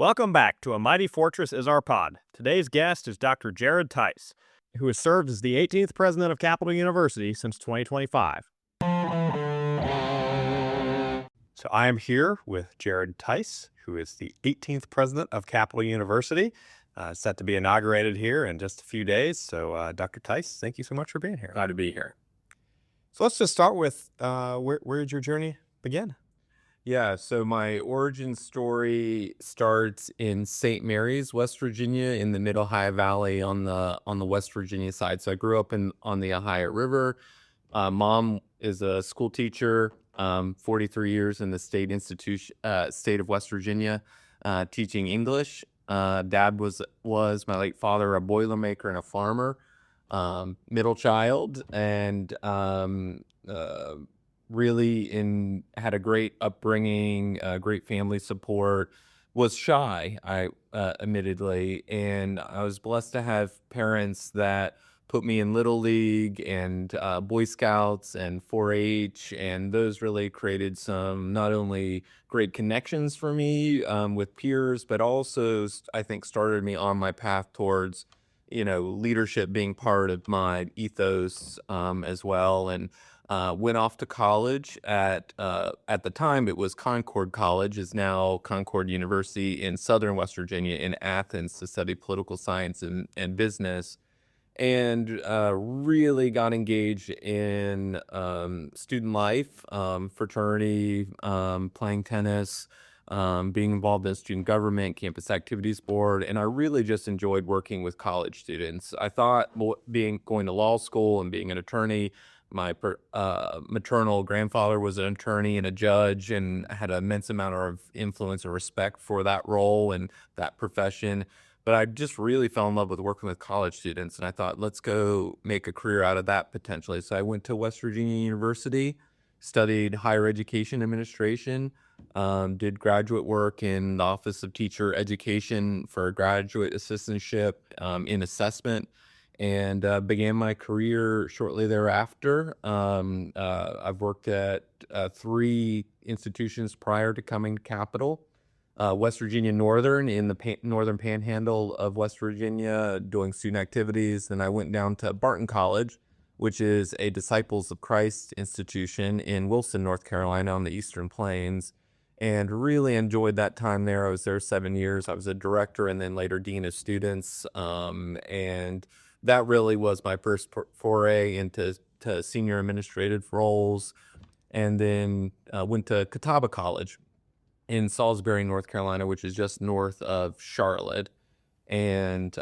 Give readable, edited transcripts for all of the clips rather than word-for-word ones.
Welcome back to A Mighty Fortress is Our Pod. Today's guest is Dr. Jared Tice, who has served as the 18th president of Capital University since 2025. So I am here with Jared Tice, who is the 18th president of Capital University, set to be inaugurated here in just a few days. So Dr. Tice, thank you so much for being here. Glad to be here. So let's just start with where did your journey begin? Yeah, so my origin story starts in St. Mary's, West Virginia, in the Mid Ohio Valley on the West Virginia side. So I grew up on the Ohio River. Mom is a school teacher, 43 years in the state of West Virginia, teaching English. Dad was my late father, a Boilermaker and a farmer. Middle child, and really had a great upbringing, great family support. Was shy, admittedly, and I was blessed to have parents that put me in Little League and Boy Scouts and 4-H, and those really created some not only great connections for me with peers, but also I think started me on my path towards leadership being part of my ethos as well. And went off to college at the time it was Concord College, is now Concord University in Southern West Virginia in Athens, to study political science and business, and really got engaged in student life, fraternity, playing tennis, being involved in student government, campus activities board, and I really just enjoyed working with college students. I thought going to law school and being an attorney. My maternal grandfather was an attorney and a judge, and I had an immense amount of influence and respect for that role and that profession. But I just really fell in love with working with college students, and I thought, let's go make a career out of that potentially. So I went to West Virginia University, studied higher education administration, did graduate work in the Office of Teacher Education for a graduate assistantship in assessment, and began my career shortly thereafter. I've worked at 3 institutions prior to coming to Capital. West Virginia Northern, in the northern panhandle of West Virginia, doing student activities. Then I went down to Barton College, which is a Disciples of Christ institution in Wilson, North Carolina, on the Eastern Plains, and really enjoyed that time there. I was there 7 years. I was a director and then later dean of students, and that really was my first foray into senior administrative roles. And then went to Catawba College in Salisbury, North Carolina, which is just north of Charlotte, and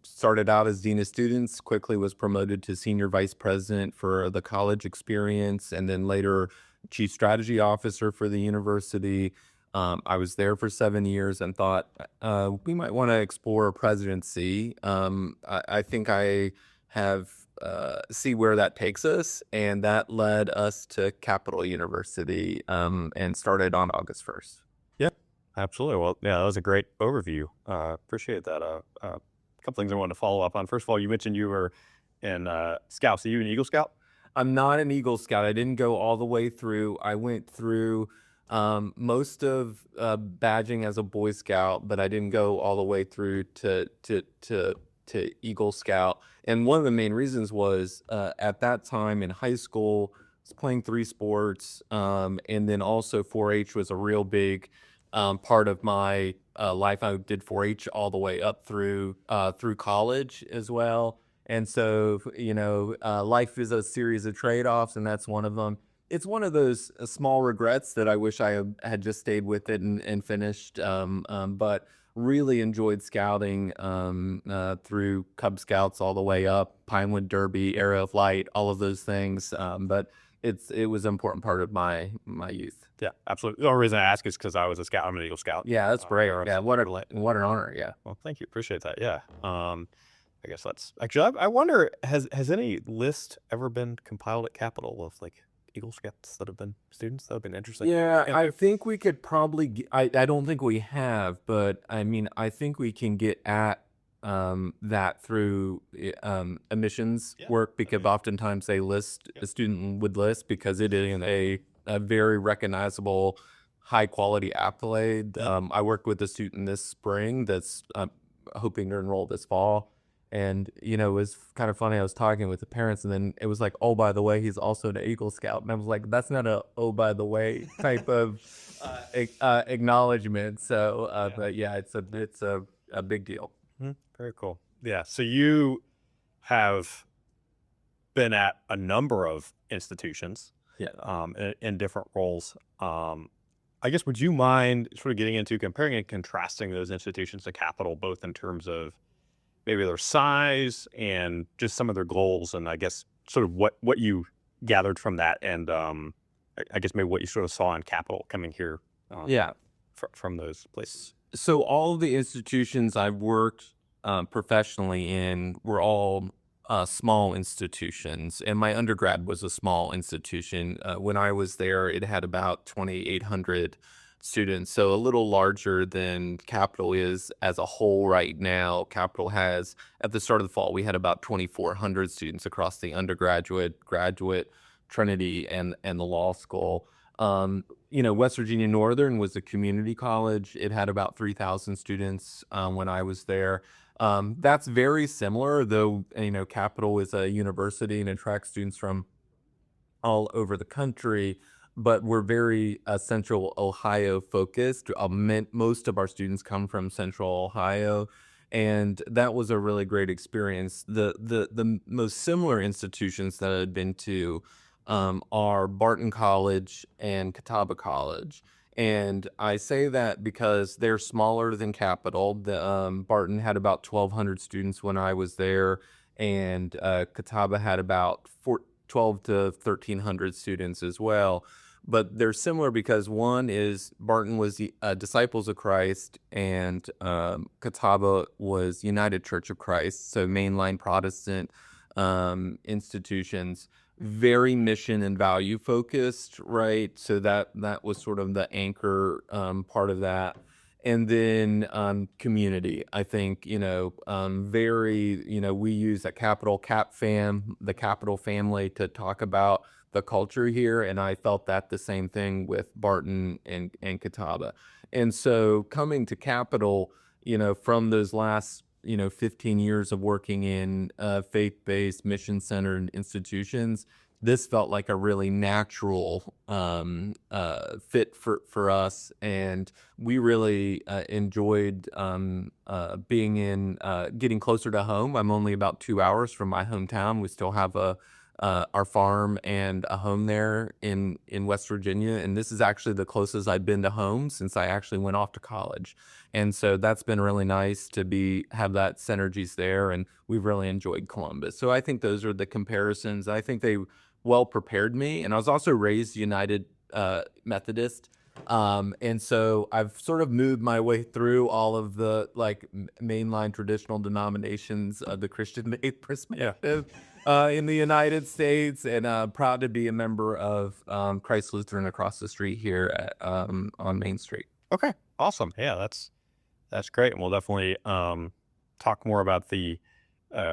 started out as dean of students, quickly was promoted to senior vice president for the college experience, and then later chief strategy officer for the university. I was there for 7 years and thought we might want to explore a presidency. I think I have see where that takes us, and that led us to Capital University, and started on August 1st. Yeah, absolutely. Well, yeah, that was a great overview. Appreciate that. A couple things I wanted to follow up on. First of all, you mentioned you were in Scouts. Are you an Eagle Scout? I'm not an Eagle Scout. I didn't go all the way through. I went through most of badging as a Boy Scout, but I didn't go all the way through to Eagle Scout. And one of the main reasons was at that time in high school, I was playing 3 sports, and then also 4-H was a real big part of my life. I did 4-H all the way up through college as well. And so, life is a series of trade-offs, and that's one of them. It's one of those small regrets that I wish I had just stayed with it and finished. But really enjoyed scouting through Cub Scouts all the way up, Pinewood Derby, Area of Light, all of those things. But it was an important part of my youth. Yeah, absolutely. The only reason I ask is because I was a scout. I'm an Eagle Scout. Yeah, that's great. Yeah, what an honor. Yeah. Well, thank you. Appreciate that. Yeah. I guess that's actually. I wonder, has any list ever been compiled at Capital of like Eagle Scouts that have been students? That would have been interesting. Yeah, I think we could probably. I don't think we have, but I mean, I think we can get at that through admissions work, because oftentimes they list a student would list because it is a very recognizable high quality accolade. Mm. I worked with a student this spring that's hoping to enroll this fall. And, it was kind of funny. I was talking with the parents, and then it was like, oh, by the way, he's also an Eagle Scout. And I was like, that's not a, oh, by the way type of acknowledgement. So, Yeah. but yeah, it's a big deal. Very cool. Yeah. So you have been at a number of institutions Yeah. in different roles. I guess, would you mind sort of getting into comparing and contrasting those institutions to Capital, both in terms of maybe their size and just some of their goals, and I guess sort of what you gathered from that, and I guess maybe what you sort of saw in Capital coming here um, Yeah. from those places. So all of the institutions I've worked professionally in were all small institutions, and my undergrad was a small institution. When I was there, it had about 2,800 students, so a little larger than Capital is as a whole right now. Capital has, at the start of the fall, we had about 2,400 students across the undergraduate, graduate, Trinity, and the law school. West Virginia Northern was a community college. It had about 3,000 students when I was there. That's very similar, though, Capital is a university and attracts students from all over the country, but we're very Central Ohio focused. Most of our students come from Central Ohio, and that was a really great experience. The most similar institutions that I've been to are Barton College and Catawba College. And I say that because they're smaller than Capital. Barton had about 1,200 students when I was there, and Catawba had about 12 to 1,300 students as well. But they're similar because one is Barton was the Disciples of Christ, and Catawba was United Church of Christ, so mainline Protestant institutions, very mission and value focused, right? So that was sort of the anchor part of that. And then community, I think, very, we use a capital the Capital family to talk about the culture here. And I felt that the same thing with Barton and Catawba. And so coming to Capital, from those last, 15 years of working in faith-based, mission-centered institutions, this felt like a really natural fit for us, and we really enjoyed getting closer to home. I'm only about 2 hours from my hometown. We still have our farm and a home there in West Virginia, and this is actually the closest I've been to home since I actually went off to college. And so that's been really nice to have that synergies there, and we've really enjoyed Columbus. So I think those are the comparisons. I think they well prepared me, and I was also raised United Methodist. And so I've sort of moved my way through all of the mainline traditional denominations of the Christian faith perspective in the United States, and proud to be a member of Christ Lutheran across the street here on Main Street. Okay, awesome. Yeah, that's great, and we'll definitely talk more about the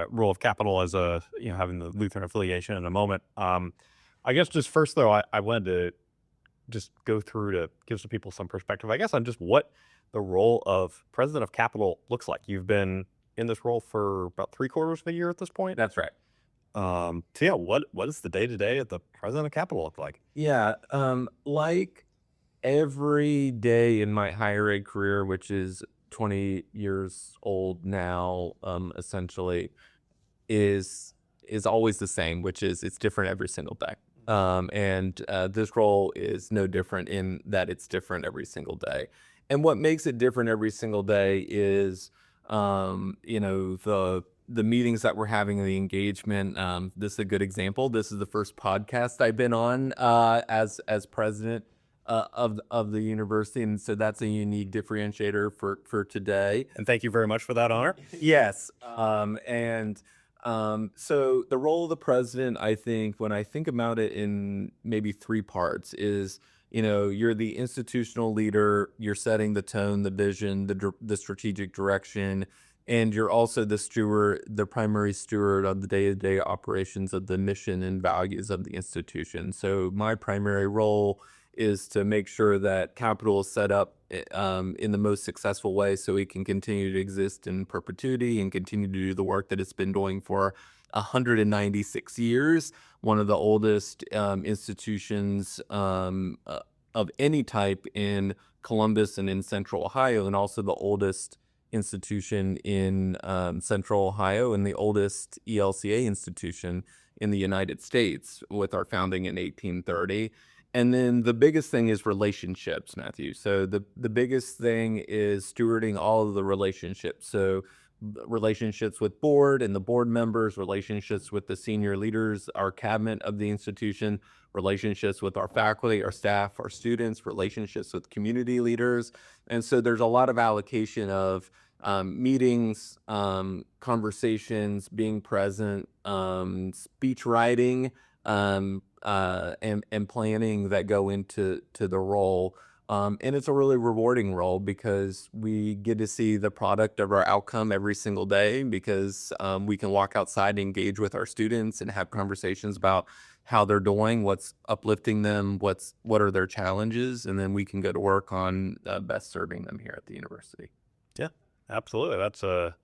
role of Capital as having the Lutheran affiliation in a moment. I guess just first though, I wanted to just go through to give some people some perspective, I guess, on just what the role of president of Capital looks like. You've been in this role for about 3/4 of a year at this point. That's right. So yeah, what does the day to day of the president of Capital look like? Yeah, like every day in my higher ed career, which is 20 years old now, essentially, is always the same, which is it's different every single day. And this role is no different in that it's different every single day. And what makes it different every single day is, the meetings that we're having, the engagement. This is a good example. This is the first podcast I've been on as president of the university, and so that's a unique differentiator for today. And thank you very much for that honor. Yes. So the role of the president, I think, when I think about it in maybe three parts, is you're the institutional leader, you're setting the tone, the vision, the strategic direction, and you're also the primary steward of the day-to-day operations of the mission and values of the institution. So my primary role is to make sure that Capital is set up in the most successful way so it can continue to exist in perpetuity and continue to do the work that it's been doing for 196 years, one of the oldest institutions of any type in Columbus and in Central Ohio, and also the oldest institution in Central Ohio and the oldest ELCA institution in the United States with our founding in 1830. And then the biggest thing is relationships, Matthew. So the biggest thing is stewarding all of the relationships. So relationships with board and the board members, relationships with the senior leaders, our cabinet of the institution, relationships with our faculty, our staff, our students, relationships with community leaders. And so there's a lot of allocation of meetings, conversations, being present, speech writing, and planning that go into the role. And it's a really rewarding role because we get to see the product of our outcome every single day because we can walk outside and engage with our students and have conversations about how they're doing, what's uplifting them, what are their challenges, and then we can go to work on best serving them here at the university. Yeah, absolutely. That's a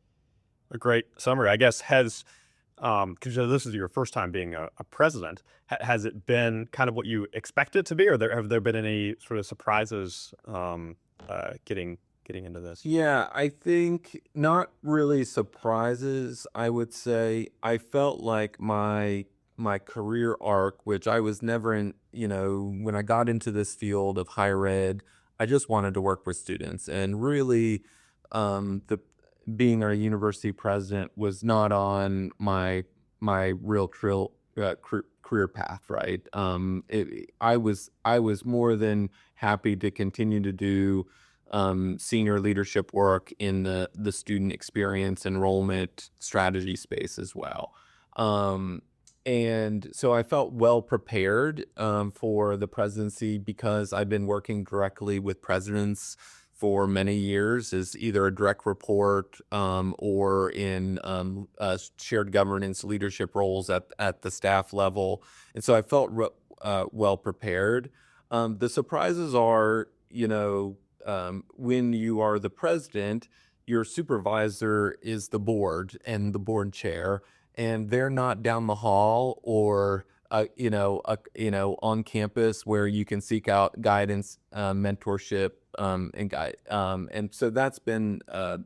great summary. I guess because this is your first time being a president, has it been kind of what you expect it to be, or have there been any sort of surprises getting into this? Yeah, I think not really surprises. I would say I felt like my career arc, which I was never in, when I got into this field of higher ed, I just wanted to work with students. And really, the being a university president was not on my real career path, right? I was more than happy to continue to do senior leadership work in the student experience enrollment strategy space as well. Um, and so I felt well prepared for the presidency because I've been working directly with presidents for many years as either a direct report or in shared governance leadership roles at the staff level. And so I felt well prepared. The surprises are, when you are the president, your supervisor is the board and the board chair, and they're not down the hall or on campus where you can seek out guidance, mentorship, and guide. And so that's been a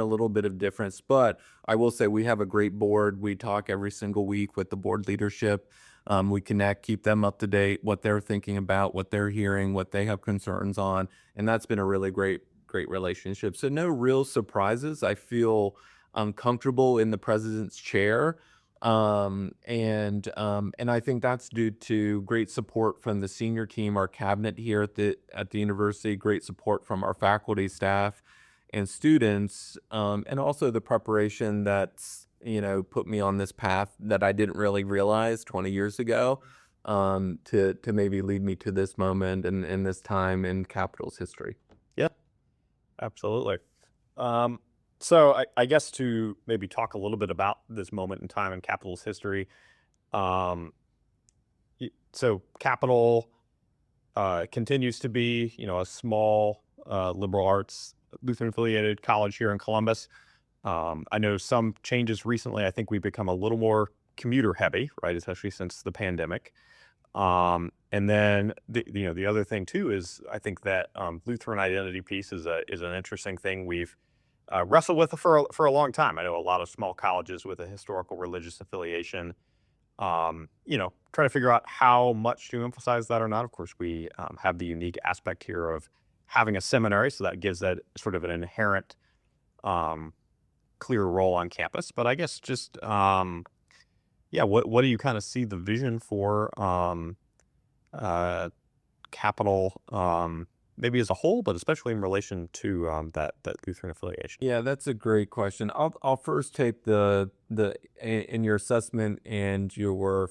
little bit of difference. But I will say we have a great board. We talk every single week with the board leadership. We connect, keep them up to date, what they're thinking about, what they're hearing, what they have concerns on, and that's been a really great relationship. So no real surprises. I feel comfortable in the president's chair. And I think that's due to great support from the senior team, our cabinet here at the university, great support from our faculty, staff, and students, and also the preparation that's put me on this path that I didn't really realize 20 years ago, to maybe lead me to this moment and this time in Capitol's history. Yeah, absolutely. So I guess to maybe talk a little bit about this moment in time in Capitol's history. Um, so Capitol continues to be, a small liberal arts Lutheran affiliated college here in Columbus. I know some changes recently. I think we've become a little more commuter heavy, right? Especially since the pandemic. And then the other thing too is I think that Lutheran identity piece is an interesting thing we've wrestled with for a long time. I know a lot of small colleges with a historical religious affiliation, trying to figure out how much to emphasize that or not. Of course, we have the unique aspect here of having a seminary, so that gives that sort of an inherent clear role on campus. But I guess just what do you kind of see the vision for Capitol, maybe as a whole, but especially in relation to that Lutheran affiliation? Yeah, that's a great question. I'll first take in your assessment, and your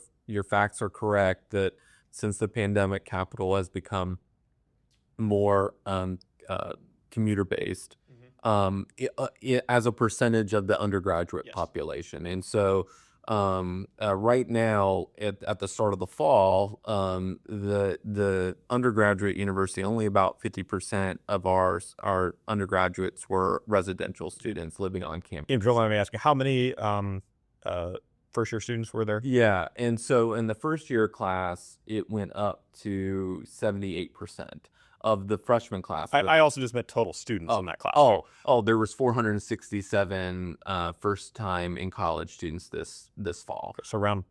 facts are correct that since the pandemic, Capital has become more commuter based, as a percentage of the undergraduate Yes. population. And so Right now, at the start of the fall, the undergraduate university, only about 50% of our undergraduates were residential students living on If you don't campus. mind me asking, how many uh, first year students were there? Yeah, and so in the first year class, it went up to 78% of the freshman class. I also just meant total students in Oh, that class. So, there was 467 first time in college students this fall. so around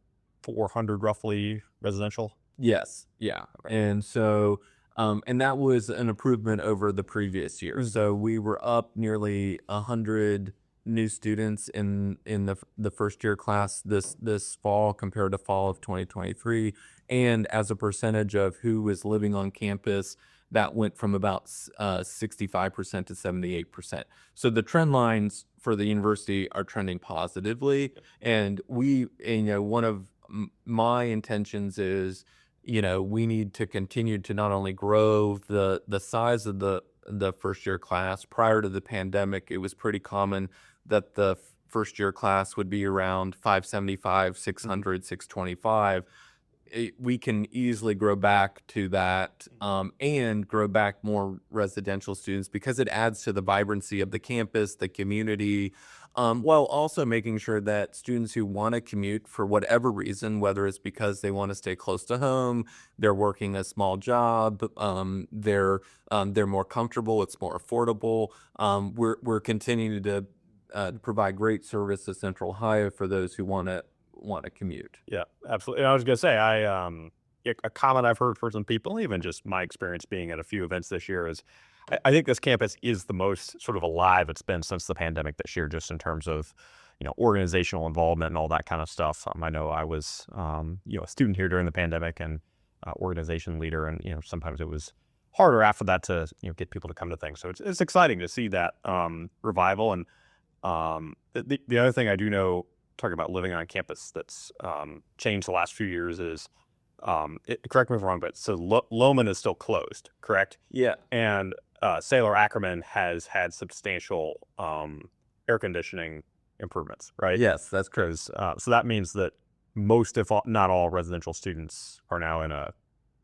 400 roughly residential. Yes, yeah. Okay. And so and that was an improvement over the previous year. Mm. So we were up nearly 100 new students in the first year class this fall compared to fall of 2023, and as a percentage of who was living on campus, that went from about 65% to 78%. So the trend lines for the university are trending positively, and one of my intentions is, we need to continue to not only grow the size of the first year class. Prior to the pandemic, it was pretty common that the first year class would be around 575, Mhm. 600, 625. We can easily grow back to that, and grow back more residential students because it adds to the vibrancy of the campus, the community, while also making sure that students who want to commute for whatever reason, whether it's because they want to stay close to home, they're working a small job, they're more comfortable, it's more affordable. We're continuing to provide great service to Central Ohio for those who want to commute. Yeah, absolutely. And I was gonna say, a comment I've heard for some people, even just my experience being at a few events this year, is I think this campus is the most sort of alive it's been since the pandemic this year, just in terms of organizational involvement and all that kind of stuff. I know I was a student here during the pandemic and organization leader, and sometimes it was harder after that to get people to come to things. So it's exciting to see that revival. And the other thing I do know, talking about living on campus, that's changed the last few years is, correct me if I'm wrong, but so Loman is still closed, correct? Yeah. And Sailor Ackerman has had substantial air conditioning improvements, right? Yes, that's correct. Because so that means that most, if not all, residential students are now in a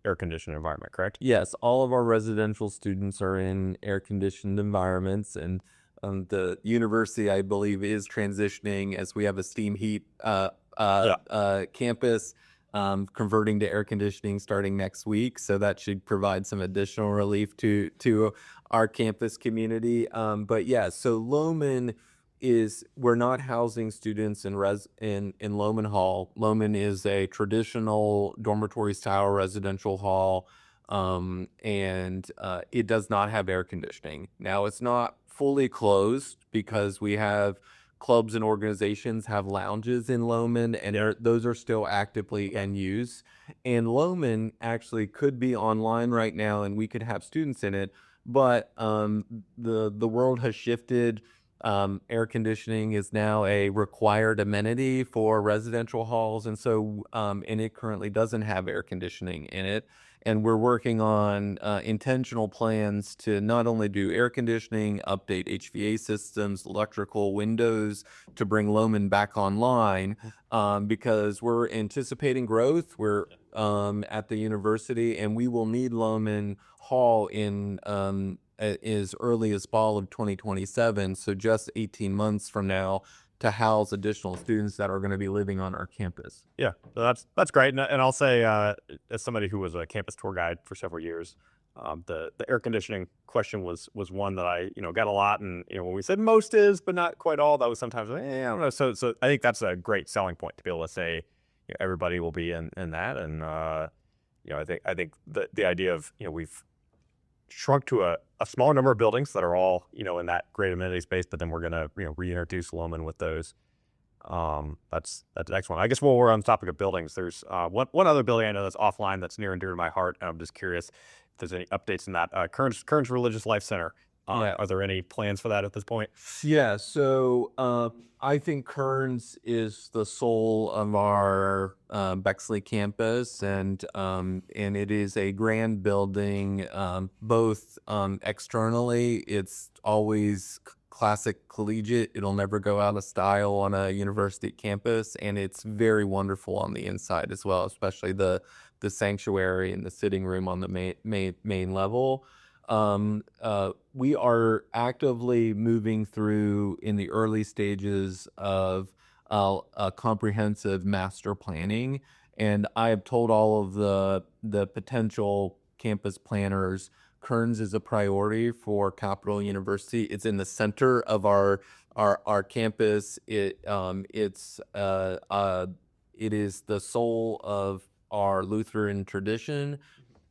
air conditioned environment, correct? Yes, all of our residential students are in air-conditioned environments, and the university, I believe, is transitioning as we have a steam heat Yeah. campus, converting to air conditioning starting next week. So that should provide some additional relief to our campus community. But yeah, so Loman is we're not housing students in Loman Hall. Loman is a traditional dormitory style residential hall, and it does not have air conditioning. Now it's not fully closed because we have clubs and organizations have lounges in Loman, and those are still actively in use. And Loman actually could be online right now, and we could have students in it. But the world has shifted. Air conditioning is now a required amenity for residential halls, and so and it currently doesn't have air conditioning in it. And we're working on intentional plans to not only do air conditioning, update HVA systems, electrical windows to bring Loman back online, because we're anticipating growth. We're at the university, and we will need Loman Hall in as early as fall of 2027. So just 18 months from now to house additional students that are going to be living on our campus. Yeah, so that's great, and I'll say, as somebody who was a campus tour guide for several years, the air conditioning question was one that I got a lot, and when we said most is, but not quite all, that was sometimes, I don't know. So I think that's a great selling point to be able to say everybody will be in that, and I think the idea of we've shrunk to a smaller number of buildings that are all in that great amenity space, but then we're gonna reintroduce Loman with those. That's excellent. I guess while we're on the topic of buildings, there's one other building I know that's offline that's near and dear to my heart, and I'm just curious if there's any updates in that. Kearns Religious Life Center. Yeah. Are there any plans for that at this point? Yeah, so I think Kearns is the soul of our Bexley campus, and it is a grand building. Both externally, it's always classic collegiate. It'll never go out of style on a university campus, and it's very wonderful on the inside as well, especially the sanctuary and the sitting room on the main level. We are actively moving through in the early stages of a comprehensive master planning, and I have told all of the potential campus planners Kearns is a priority for Capital University. It's in the center of our campus. It is the soul of our Lutheran tradition,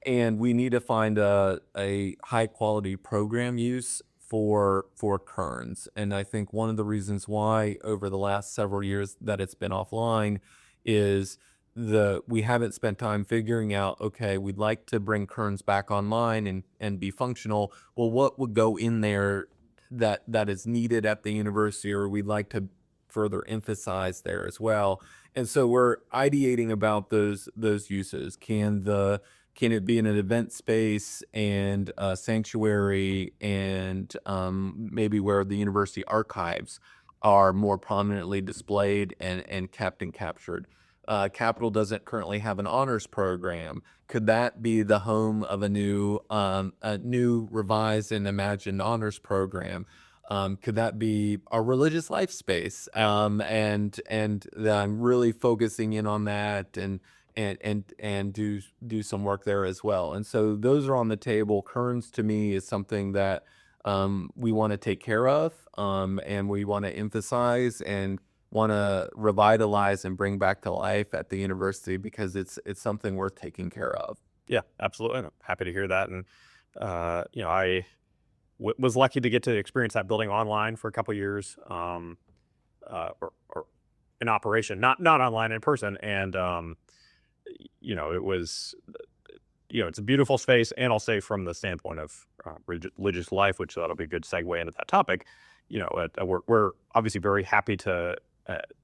and we need to find a high quality program use for Kearns. And I think one of the reasons why over the last several years that it's been offline is the we haven't spent time figuring out, okay, we'd like to bring Kearns back online and be functional. Well, what would go in there that is needed at the university, or we'd like to further emphasize there as well. And so we're ideating about those uses. Can it be in an event space and a sanctuary, and maybe where the university archives are more prominently displayed and kept and captured? Capital doesn't currently have an honors program. Could that be the home of a new revised and imagined honors program? Could that be a religious life space? And I'm really focusing in on that and do some work there as well. And so those are on the table. Kearns to me is something that we want to take care of, and we want to emphasize and want to revitalize and bring back to life at the university, because it's something worth taking care of. Yeah, absolutely. I'm happy to hear that. And I was lucky to get to experience that building online for a couple years, or in operation, not online, in person. And it was, it's a beautiful space. And I'll say, from the standpoint of religious life, which that'll be a good segue into that topic. We're obviously very happy to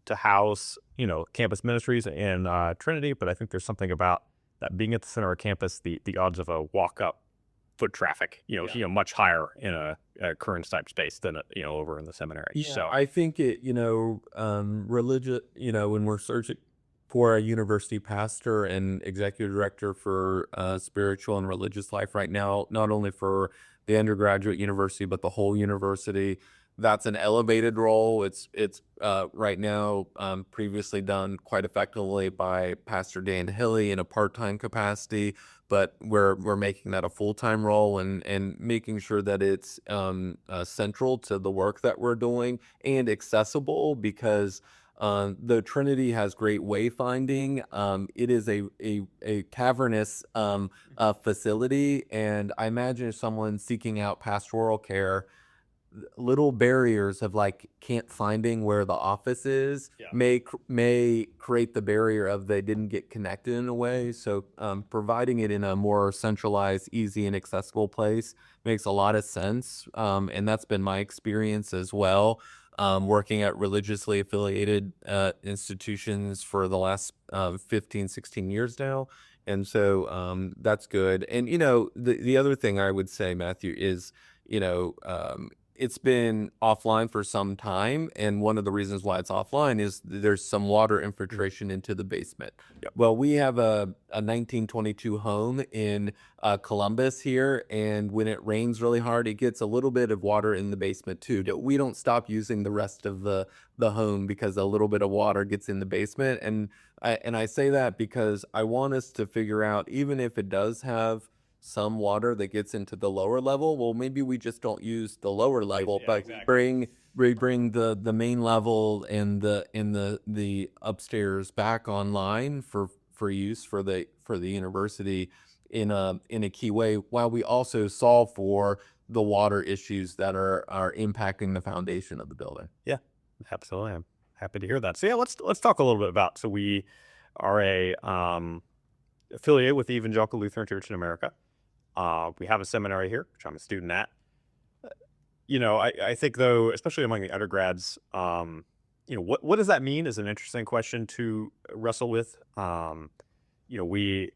house campus ministries in Trinity, but I think there's something about that being at the center of campus, the odds of a walk up foot traffic, much higher in a Kearns type space than over in the seminary. Yeah, So I think religious, when we're searching for a university pastor and executive director for spiritual and religious life right now, not only for the undergraduate university, but the whole university, that's an elevated role. It's right now previously done quite effectively by Pastor Dan Hilly in a part-time capacity, but we're making that a full-time role and making sure that it's central to the work that we're doing and accessible, because the Trinity has great wayfinding. It is a cavernous facility, and I imagine if someone seeking out pastoral care, little barriers of like can't finding where the office is yeah, may create the barrier of they didn't get connected in a way. So providing it in a more centralized, easy, and accessible place makes a lot of sense. And that's been my experience as well, working at religiously affiliated institutions for the last 15, 16 years now. And so that's good. And, the other thing I would say, Matthew, is, it's been offline for some time, and one of the reasons why it's offline is there's some water infiltration into the basement. Yep. Well, we have a 1922 home in Columbus here, and when it rains really hard, it gets a little bit of water in the basement too. We don't stop using the rest of the home because a little bit of water gets in the basement, and I say that because I want us to figure out, even if it does have some water that gets into the lower level, well, maybe we just don't use the lower level, Yeah, but exactly. bring the main level and the upstairs back online for use for the university in a key way, while we also solve for the water issues that are impacting the foundation of the building. Yeah, absolutely. I'm happy to hear that. So yeah, let's talk a little bit about. So we are a affiliate with the Evangelical Lutheran Church in America. We have a seminary here, which I'm a student at. I think, though, especially among the undergrads, what does that mean is an interesting question to wrestle with. We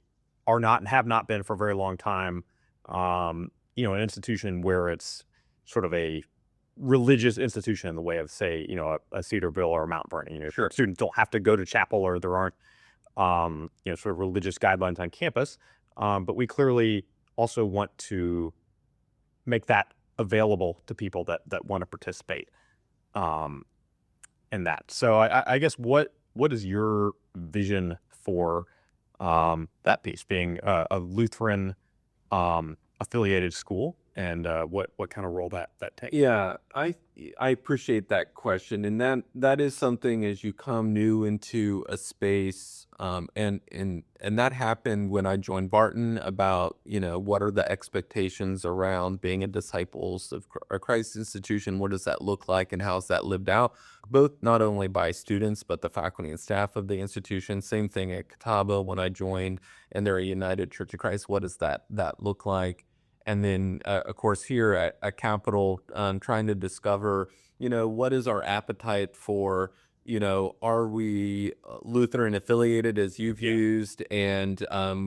are not and have not been for a very long time, an institution where it's sort of a religious institution in the way of, say, a Cedarville or a Mount Vernon. Sure. Students don't have to go to chapel, or there aren't sort of religious guidelines on campus. But we clearly also want to make that available to people that want to participate in that. So I guess what is your vision for that piece, being a Lutheran affiliated school, and what kind of role that takes? Yeah, I appreciate that question, and that is something as you come new into a space, and that happened when I joined Barton about what are the expectations around being a disciples of a Christ institution, what does that look like, and how's that lived out, both not only by students but the faculty and staff of the institution. Same thing at Catawba when I joined, and they're a United Church of Christ. What does that look like? And then, of course, here at Capital, trying to discover, what is our appetite for, are we Lutheran affiliated, as you've used, and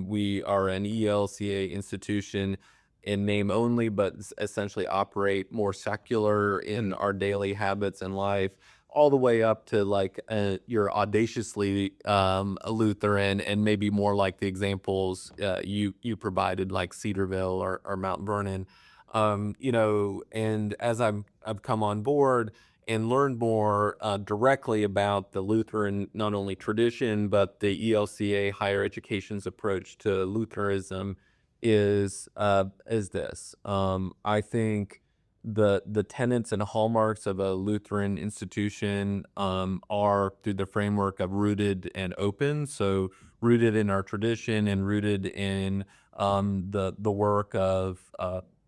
we are an ELCA institution in name only, but essentially operate more secular in our daily habits and life, all the way up to like you're audaciously a Lutheran, and maybe more like the examples you provided, like Cedarville or Mount Vernon. And as I've come on board and learned more directly about the Lutheran not only tradition but the ELCA higher education's approach to Lutheranism is this. I think the tenets and hallmarks of a Lutheran institution are through the framework of rooted and open. So rooted in our tradition and rooted in the work of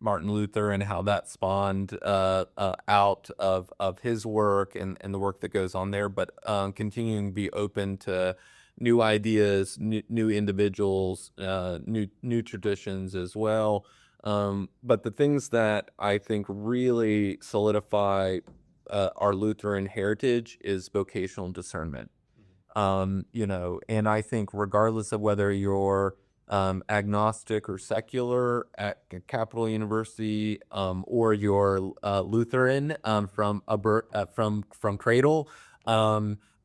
Martin Luther, and how that spawned out of his work and the work that goes on there, but continuing to be open to new ideas, new individuals, new traditions as well. But the things that I think really solidify our Lutheran heritage is vocational discernment. And I think regardless of whether you're agnostic or secular at Capital University, or you're Lutheran from cradle,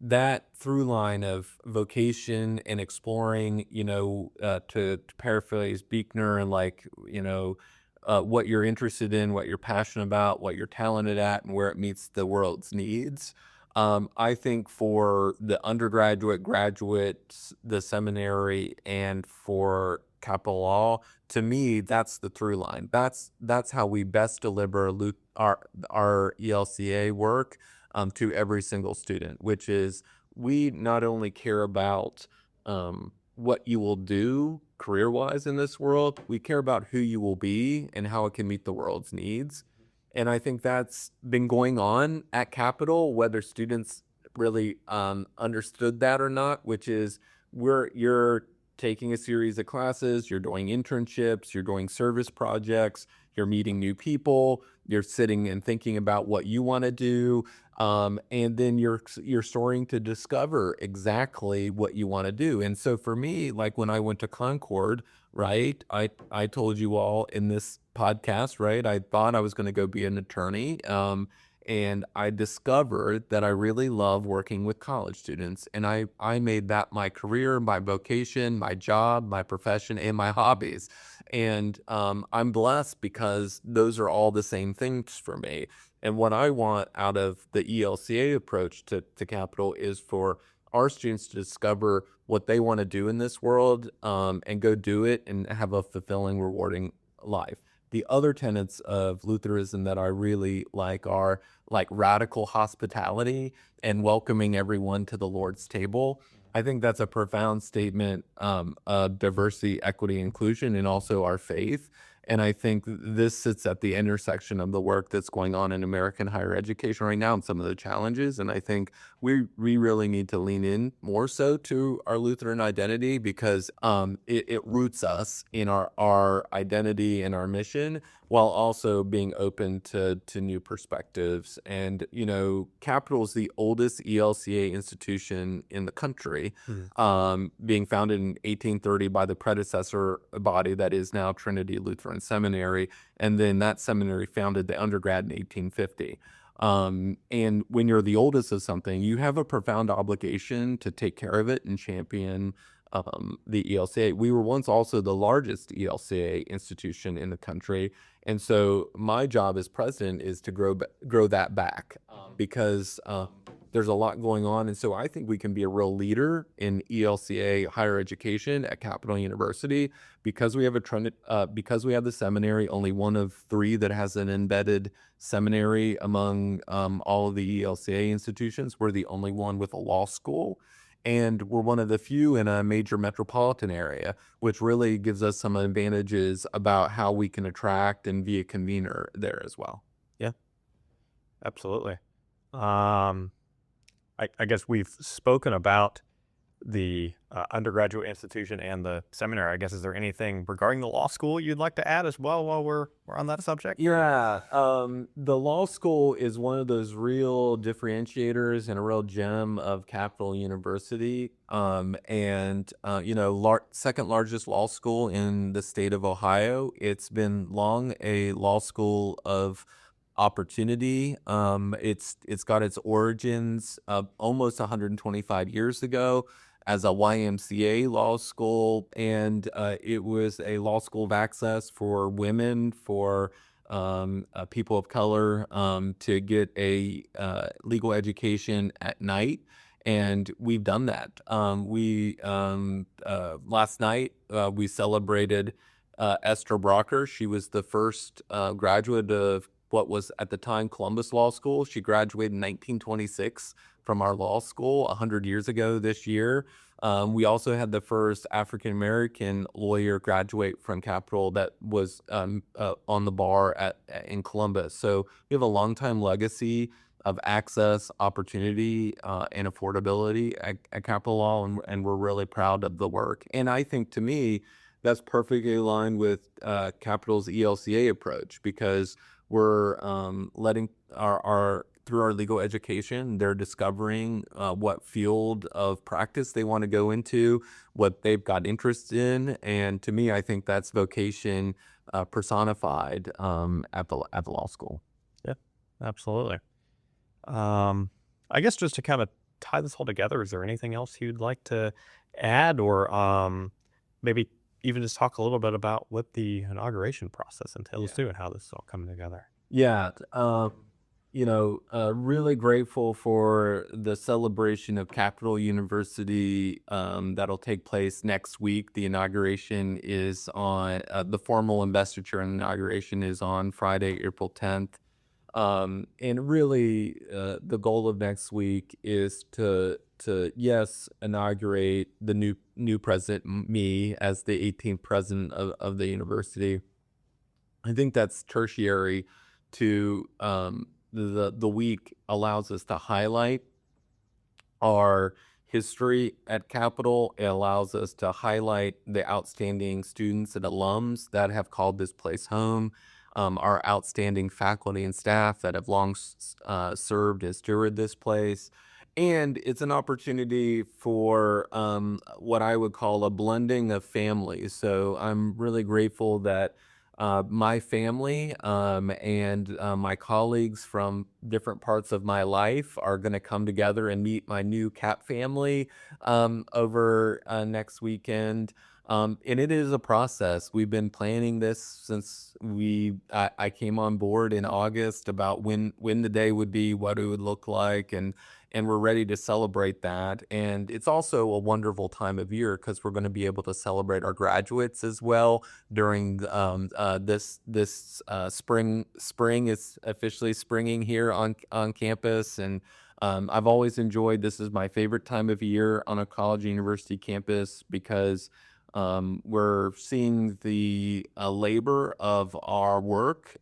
that through line of vocation and exploring, to paraphrase Buechner, and like, what you're interested in, what you're passionate about, what you're talented at, and where it meets the world's needs. I think for the undergraduate, graduates, the seminary, and for capital law, to me, that's the through line. That's how we best deliver our ELCA work to every single student, which is we not only care about what you will do career-wise in this world, we care about who you will be and how it can meet the world's needs. And I think that's been going on at Capital, whether students really understood that or not, which is you're taking a series of classes, you're doing internships, you're doing service projects, you're meeting new people, you're sitting and thinking about what you want to do, and then you're starting to discover exactly what you want to do. And so for me, like when I went to Concord, right, I told you all in this podcast, right, I thought I was going to go be an attorney. And I discovered that I really love working with college students. And I made that my career, my vocation, my job, my profession, and my hobbies. And I'm blessed because those are all the same things for me. And what I want out of the ELCA approach to Capital is for our students to discover what they want to do in this world, and go do it and have a fulfilling, rewarding life. The other tenets of Lutheranism that I really like are like radical hospitality and welcoming everyone to the Lord's table. I think that's a profound statement of diversity, equity, inclusion, and also our faith. And I think this sits at the intersection of the work that's going on in American higher education right now and some of the challenges. And I think we really need to lean in more so to our Lutheran identity, because it roots us in our identity and our mission, while also being open to new perspectives. And, Capital is the oldest ELCA institution in the country, being founded in 1830 by the predecessor body that is now Trinity Lutheran and seminary, and then that seminary founded the undergrad in 1850. And when you're the oldest of something, you have a profound obligation to take care of it and champion the ELCA. We were once also the largest ELCA institution in the country, and so my job as president is to grow that back because there's a lot going on, and so I think we can be a real leader in ELCA higher education at Capital University because we have because we have the seminary, only one of three that has an embedded seminary among all of the ELCA institutions. We're the only one with a law school. And we're one of the few in a major metropolitan area, which really gives us some advantages about how we can attract and be a convener there as well. Yeah, absolutely. Um, I guess we've spoken about the undergraduate institution and the seminary. I guess, is there anything regarding the law school you'd like to add as well while we're on that subject? Yeah, the law school is one of those real differentiators and a real gem of Capital University. Second largest law school in the state of Ohio. It's been long a law school of opportunity. It's got its origins almost 125 years ago as a YMCA law school, and it was a law school of access for women, for people of color to get a legal education at night. And we've done that. We last night we celebrated Esther Brocker. She was the first graduate of what was at the time Columbus Law School. She graduated in 1926 from our law school 100 years ago this year. We also had the first African American lawyer graduate from Capital that was on the bar in Columbus. So we have a longtime legacy of access, opportunity, and affordability at Capital Law, and we're really proud of the work. And I think, to me, that's perfectly aligned with Capital's ELCA approach, because we're letting through our legal education, they're discovering what field of practice they want to go into, what they've got interest in, and to me, I think that's vocation personified at the law school. Yeah, absolutely. I guess just to kind of tie this all together, is there anything else you'd like to add, or maybe even just talk a little bit about what the inauguration process entails too, and how this is all coming together? Yeah, really grateful for the celebration of Capital University that'll take place next week. The inauguration is on the formal investiture and inauguration is on Friday, April 10th. And really, the goal of next week is to yes, inaugurate the new president, me, as the 18th president of the university. I think that's tertiary to the week allows us to highlight our history at Capital. It allows us to highlight the outstanding students and alums that have called this place home, our outstanding faculty and staff that have long served as steward this place. And it's an opportunity for what I would call a blending of families. So I'm really grateful that my family and my colleagues from different parts of my life are going to come together and meet my new CAP family over next weekend. And it is a process. We've been planning this since I came on board in August about when the day would be, what it would look like, and we're ready to celebrate that. And it's also a wonderful time of year because we're going to be able to celebrate our graduates as well during this spring. Spring is officially springing here on campus, and I've always enjoyed. This is my favorite time of year on a college university campus because we're seeing the labor of our work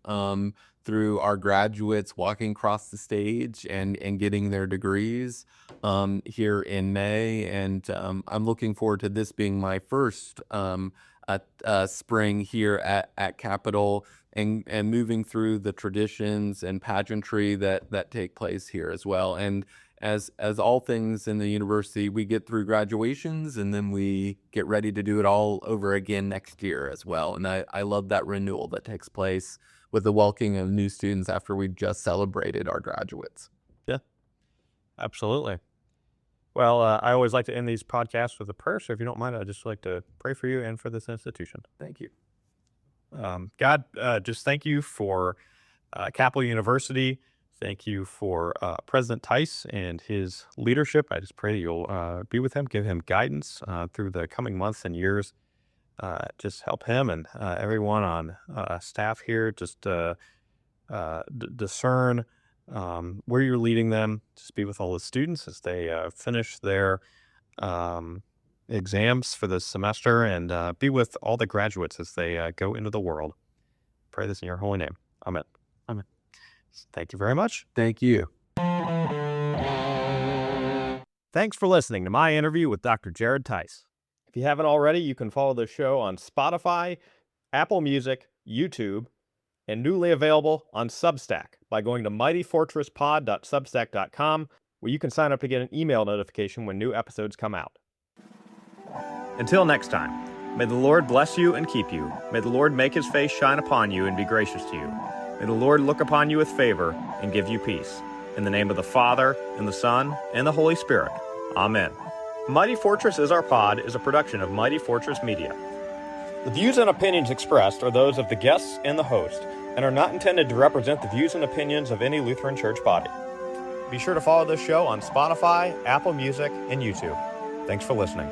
through our graduates walking across the stage and getting their degrees here in May. And I'm looking forward to this being my first spring here at Capitol, and moving through the traditions and pageantry that take place here as well. And as all things in the university, we get through graduations and then we get ready to do it all over again next year as well. And I love that renewal that takes place with the welcoming of new students after we just celebrated our graduates. Yeah, absolutely. Well, I always like to end these podcasts with a prayer. So if you don't mind, I'd just like to pray for you and for this institution. Thank you. God, just thank you for Capital University. Thank you for President Tice and his leadership. I just pray that you'll be with him, give him guidance through the coming months and years. Just help him and everyone on staff here just discern where you're leading them. Just be with all the students as they finish their exams for this semester, and be with all the graduates as they go into the world. Pray this in your holy name. Amen. Amen. Thank you very much. Thank you. Thanks for listening to my interview with Dr. Jared Tice. If you haven't already, you can follow the show on Spotify, Apple Music, YouTube, and newly available on Substack by going to mightyfortresspod.substack.com, where you can sign up to get an email notification when new episodes come out. Until next time, may the Lord bless you and keep you. May the Lord make his face shine upon you and be gracious to you. May the Lord look upon you with favor and give you peace. In the name of the Father, and the Son, and the Holy Spirit. Amen. Mighty Fortress Is Our Pod is a production of Mighty Fortress Media. The views and opinions expressed are those of the guests and the host, and are not intended to represent the views and opinions of any Lutheran Church body. Be sure to follow this show on Spotify, Apple Music, and YouTube. Thanks for listening.